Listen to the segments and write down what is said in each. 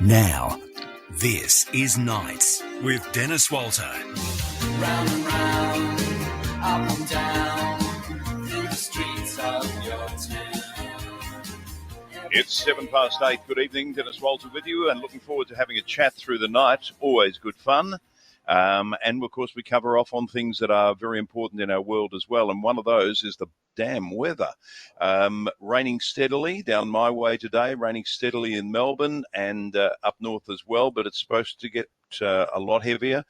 Now, this is Nights with Dennis Walter. Round and round, up and down, through the streets of your town. It's 8:07. Good evening, Dennis Walter with you, and looking forward to having a chat through the night. Always good fun. And of course, we cover off on things that are very important in our world as well. And one of those is the damn weather. Raining steadily down my way today, raining steadily in Melbourne and up north as well. But it's supposed to get a lot heavier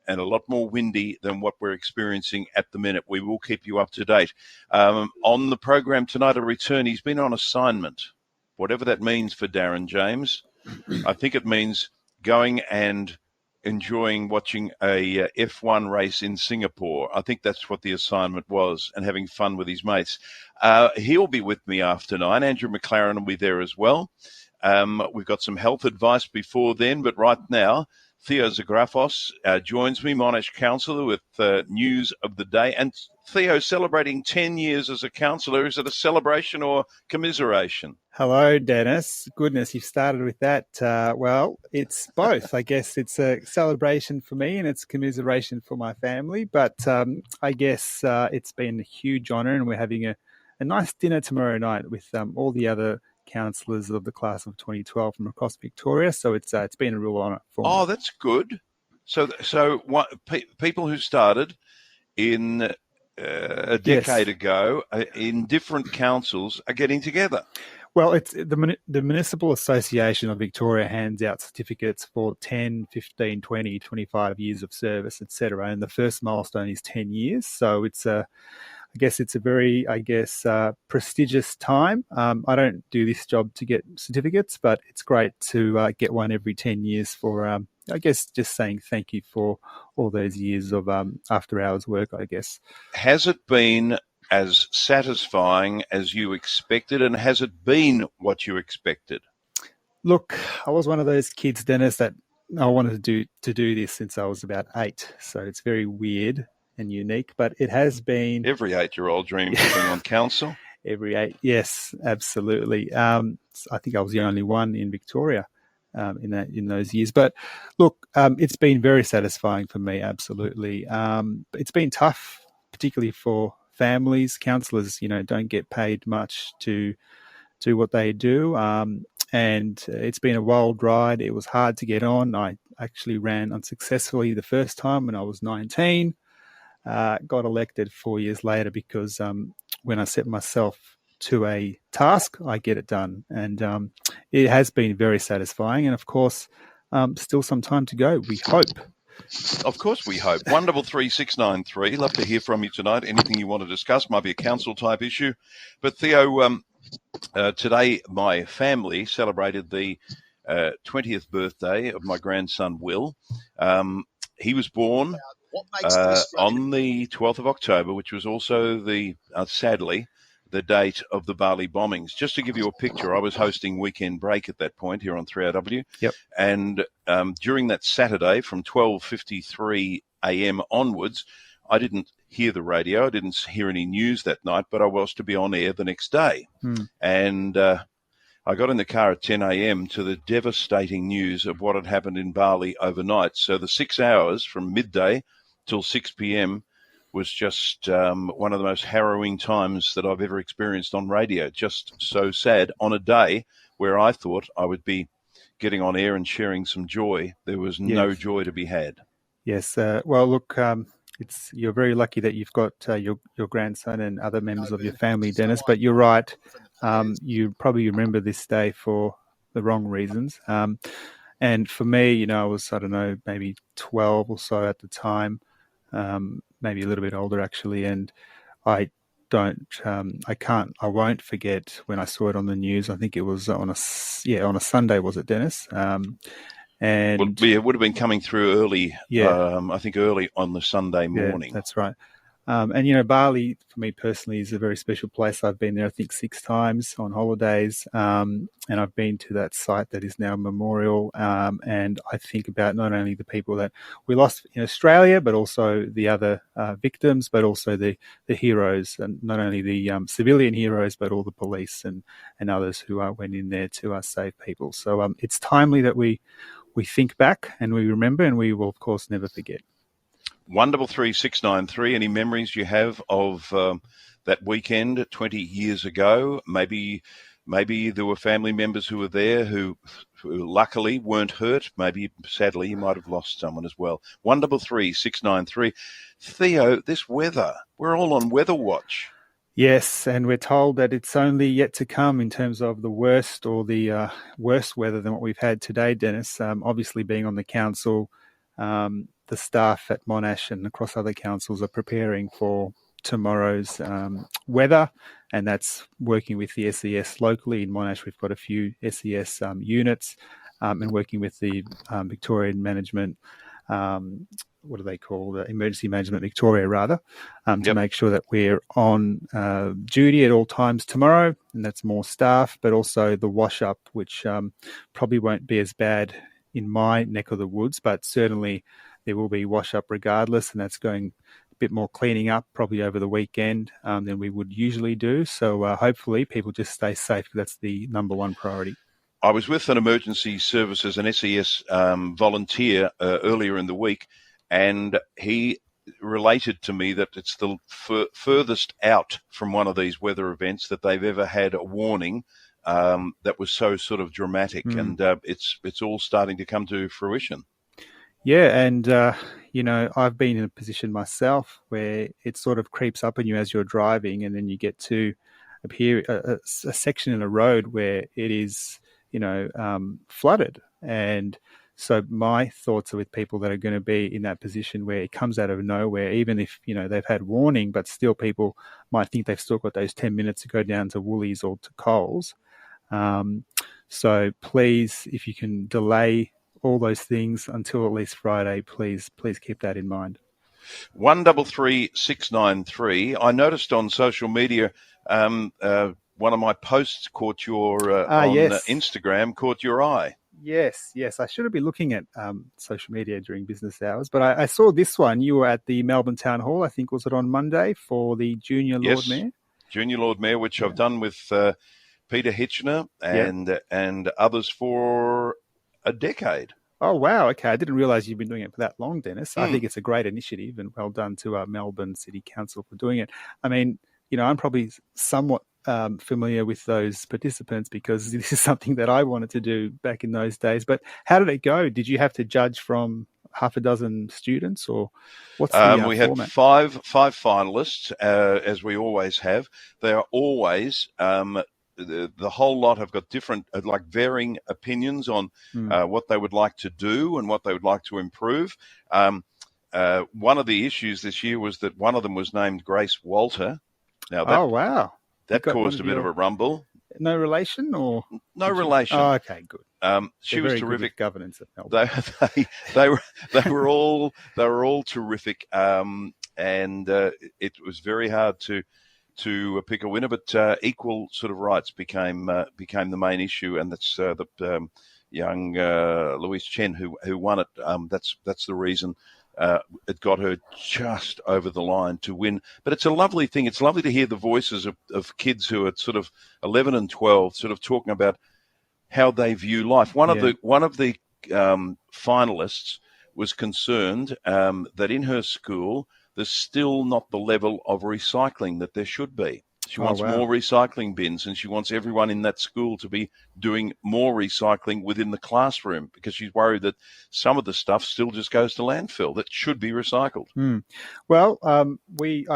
and a lot more windy than what we're experiencing at the minute. We will keep you up to date. On the program tonight, a return. He's been on assignment, whatever that means for Darren James. I think it means going and enjoying watching a F1 race in Singapore. I think that's what the assignment was, and having fun with his mates. He'll be with me after 9. Andrew McLaren will be there as well. We've got some health advice before then, but right now, Theo Zagrafos joins me, Monash councillor, with news of the day. And Theo, celebrating 10 years as a councillor, is it a celebration or commiseration? Hello, Dennis. Goodness, you've started with that. Well, it's both. I guess it's a celebration for me and it's commiseration for my family. But I guess it's been a huge honour, and we're having a nice dinner tomorrow night with all the other councillors of the class of 2012 from across Victoria. So it's been a real honour for me. Oh, that's good. So what, people who started in a decade ago in different councils are getting together. Well, it's the Municipal Association of Victoria hands out certificates for 10, 15, 20, 25 years of service, etc. And the first milestone is 10 years. So it's I guess it's a very, prestigious time. I don't do this job to get certificates, but it's great to get one every 10 years for, I guess, just saying thank you for all those years of after-hours work, I guess. Has it been as satisfying as you expected, and has it been what you expected? Look, I was one of those kids, Dennis, that I wanted to do this since I was about 8. So it's very weird and unique, but it has been... Every 8-year-old dreams of being on council. Every 8, yes, absolutely. I think I was the only one in Victoria in those years. But look, it's been very satisfying for me, absolutely. It's been tough, particularly for families. Councillors, don't get paid much to do what they do. And it's been a wild ride. It was hard to get on. I actually ran unsuccessfully the first time when I was 19. Got elected 4 years later because when I set myself to a task, I get it done. And it has been very satisfying. And, of course, still some time to go, we hope. Of course we hope. 133 love to hear from you tonight. Anything you want to discuss, might be a council-type issue. But, Theo, today my family celebrated the 20th birthday of my grandson, Will. He was born on the 12th of October, which was also sadly, the date of the Bali bombings. Just to give you a picture, I was hosting Weekend Break at that point here on 3RW. Yep. And during that Saturday from 12:53 a.m. onwards, I didn't hear the radio. I didn't hear any news that night, but I was to be on air the next day. And I got in the car at 10 a.m. to the devastating news of what had happened in Bali overnight. So the 6 hours from midday till 6 p.m. was just one of the most harrowing times that I've ever experienced on radio. Just so sad. On a day where I thought I would be getting on air and sharing some joy, there was no joy to be had. Yes. Well, look, you're very lucky that you've got your grandson and other members of your family, Dennis, but you're right. You probably remember this day for the wrong reasons. And for me, I was, maybe 12 or so at the time, maybe a little bit older actually. And I won't forget when I saw it on the news. I think it was on a Sunday, was it, Dennis? And it would have been coming through early. I think early on the Sunday morning. Yeah, that's right. And, you know, Bali, for me personally, is a very special place. I've been there, I think, 6 times on holidays. And I've been to that site that is now a memorial. And I think about not only the people that we lost in Australia, but also the other victims, but also the heroes, and not only the civilian heroes, but all the police and others who went in there to save people. So it's timely that we think back and we remember, and we will, of course, never forget. 133693. Any memories you have of that weekend 20 years ago? Maybe there were family members who were there who luckily weren't hurt. Maybe, sadly, you might have lost someone as well. 133693. Theo, this weather, we're all on weather watch. Yes, and we're told that it's only yet to come in terms of the worst or the worse weather than what we've had today, Dennis. Obviously, being on the council, the staff at Monash and across other councils are preparing for tomorrow's weather, and that's working with the SES locally. In Monash, we've got a few SES units, and working with the Victorian Management, what do they call the Emergency Management Victoria, rather, to make sure that we're on duty at all times tomorrow, and that's more staff, but also the wash up, which probably won't be as bad in my neck of the woods, but certainly there will be wash up regardless, and that's going a bit more cleaning up probably over the weekend than we would usually do. So hopefully people just stay safe, because that's the number one priority. I was with an emergency services, an SES volunteer earlier in the week, and he related to me that it's the furthest out from one of these weather events that they've ever had a warning that was so sort of dramatic, and it's all starting to come to fruition. Yeah, and, you know, I've been in a position myself where it sort of creeps up on you as you're driving, and then you get to a section in a road where it is, you know, flooded. And so my thoughts are with people that are going to be in that position where it comes out of nowhere, even if, you know, they've had warning, but still people might think they've still got those 10 minutes to go down to Woolies or to Coles. So please, if you can delay all those things until at least Friday, please keep that in mind. 133693. I noticed on social media, one of my posts caught your on Instagram caught your eye. Yes. I shouldn't be looking at social media during business hours, but I saw this one. You were at the Melbourne Town Hall, I think, was it on Monday, for the Junior Lord Mayor? Junior Lord Mayor, which I've done with Peter Hitchener and others for a decade. Oh, wow. Okay. I didn't realise you've been doing it for that long, Dennis. I think it's a great initiative, and well done to Melbourne City Council for doing it. I mean, you know, I'm probably somewhat familiar with those participants because this is something that I wanted to do back in those days. But how did it go? Did you have to judge from half a dozen students, or what's the we format? had five finalists, as we always have. They are always the whole lot have got different, like varying opinions on what they would like to do and what they would like to improve. One of the issues this year was that one of them was named Grace Walter. Now wow. That caused a bit of a rumble. No relation, or no relation? Oh, okay, good. She was terrific. Governance at Melbourne. They were all terrific, and it was very hard to pick a winner. But equal sort of rights became the main issue, and that's the young Louise Chen who won it. That's the reason. It got her just over the line to win. But it's a lovely thing. It's lovely to hear the voices of kids who are sort of 11 and 12 sort of talking about how they view life. One of the finalists was concerned that in her school there's still not the level of recycling that there should be. She wants more recycling bins, and she wants everyone in that school to be doing more recycling within the classroom, because she's worried that some of the stuff still just goes to landfill that should be recycled. Well, I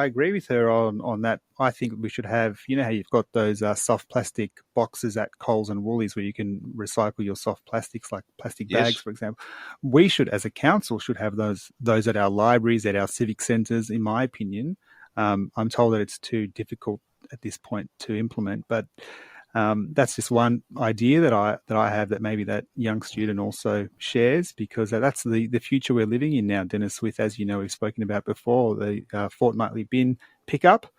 agree with her on that. I think we should have, you know how you've got those soft plastic boxes at Coles and Woolies where you can recycle your soft plastics, like plastic bags, for example. We should, as a council, should have those at our libraries, at our civic centres, in my opinion. I'm told that it's too difficult at this point to implement, but That's just one idea that I have that maybe that young student also shares, because that's the future we're living in now, Dennis. With, as you know, we've spoken about before, the fortnightly bin pickup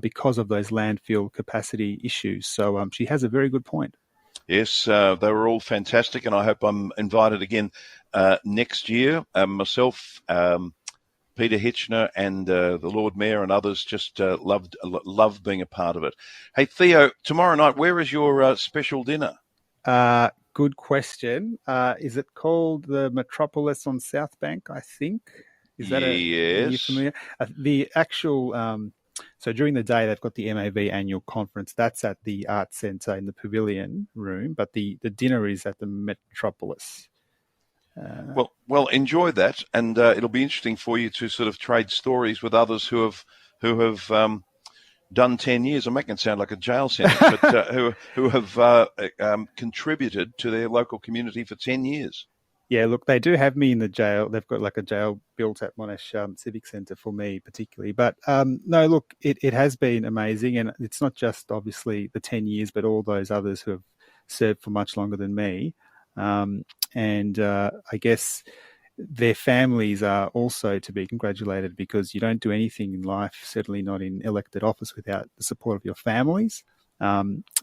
because of those landfill capacity issues. So she has a very good point. Yes, they were all fantastic, and I hope I'm invited again next year. Myself, Peter Hitchner, and the Lord Mayor and others just loved being a part of it. Hey, Theo, tomorrow night, where is your special dinner? Good question. Is it called the Metropolis on South Bank, I think? Is that are you familiar? The actual... So during the day, they've got the MAV annual conference. That's at the Arts Centre in the Pavilion Room, but the dinner is at the Metropolis. Well, enjoy that, and it'll be interesting for you to sort of trade stories with others who have done 10 years. I'm making it sound like a jail sentence, but who have contributed to their local community for 10 years. Yeah, look, they do have me in the jail. They've got like a jail built at Monash Civic Centre for me particularly. But no, look, it has been amazing. And it's not just obviously the 10 years, but all those others who have served for much longer than me. And I guess their families are also to be congratulated, because you don't do anything in life, certainly not in elected office, without the support of your families. So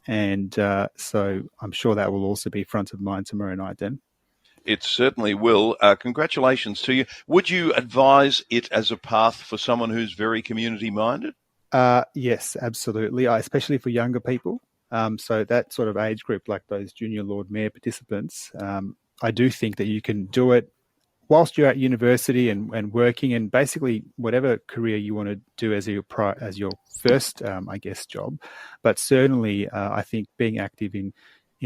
I'm sure that will also be front of mind tomorrow night then. It certainly will. Congratulations to you. Would you advise it as a path for someone who's very community-minded? Yes, absolutely, especially for younger people. So that sort of age group, like those junior Lord Mayor participants, I do think that you can do it whilst you're at university and working, and basically whatever career you want to do as your first, I guess, job. But certainly, I think being active in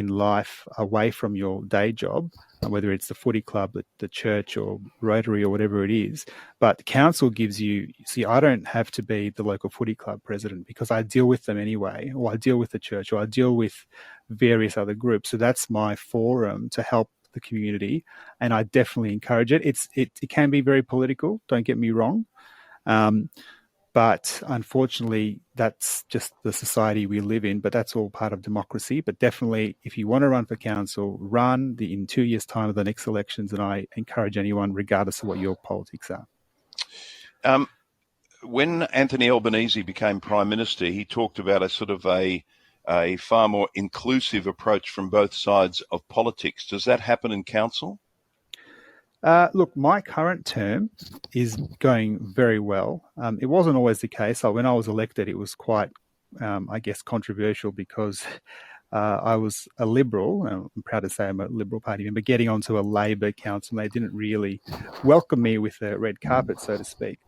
life away from your day job, whether it's the footy club, the church or Rotary or whatever it is. But council gives you, see, I don't have to be the local footy club president because I deal with them anyway, or I deal with the church, or I deal with various other groups. So that's my forum to help the community, and I definitely encourage it. It can be very political, don't get me wrong. But unfortunately, that's just the society we live in, but that's all part of democracy. But definitely, if you want to run for council, run in 2 years' time of the next elections, and I encourage anyone, regardless of what your politics are. When Anthony Albanese became Prime Minister, he talked about a sort of a far more inclusive approach from both sides of politics. Does that happen in council? Look, my current term is going very well. It wasn't always the case. When I was elected, it was quite, I guess, controversial because I was a Liberal. I'm proud to say I'm a Liberal Party member, getting onto a Labor council. They didn't really welcome me with a red carpet, so to speak.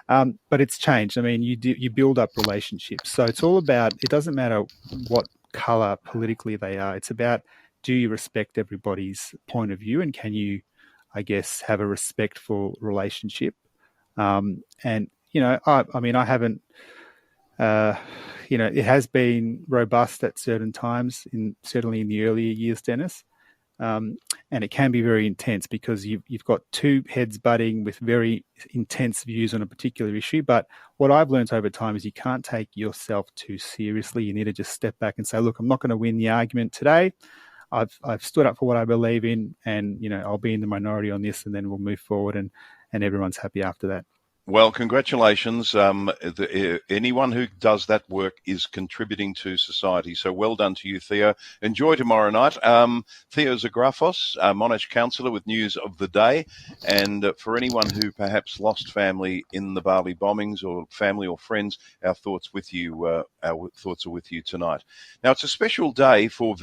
But it's changed. I mean, you build up relationships. So it's all about, it doesn't matter what colour politically they are. It's about, do you respect everybody's point of view, and can you, I guess, have a respectful relationship? And, I haven't, it has been robust at certain times, certainly in the earlier years, Dennis. And it can be very intense because you've got two heads butting with very intense views on a particular issue. But what I've learned over time is you can't take yourself too seriously. You need to just step back and say, look, I'm not going to win the argument today. I've stood up for what I believe in, and I'll be in the minority on this, and then we'll move forward, and everyone's happy after that. Well, congratulations. Anyone who does that work is contributing to society. So well done to you, Theo. Enjoy tomorrow night. Theo Zagrafos, Monash councillor, with news of the day. And for anyone who perhaps lost family in the Bali bombings, or family or friends, our thoughts are with you tonight. Now, it's a special day for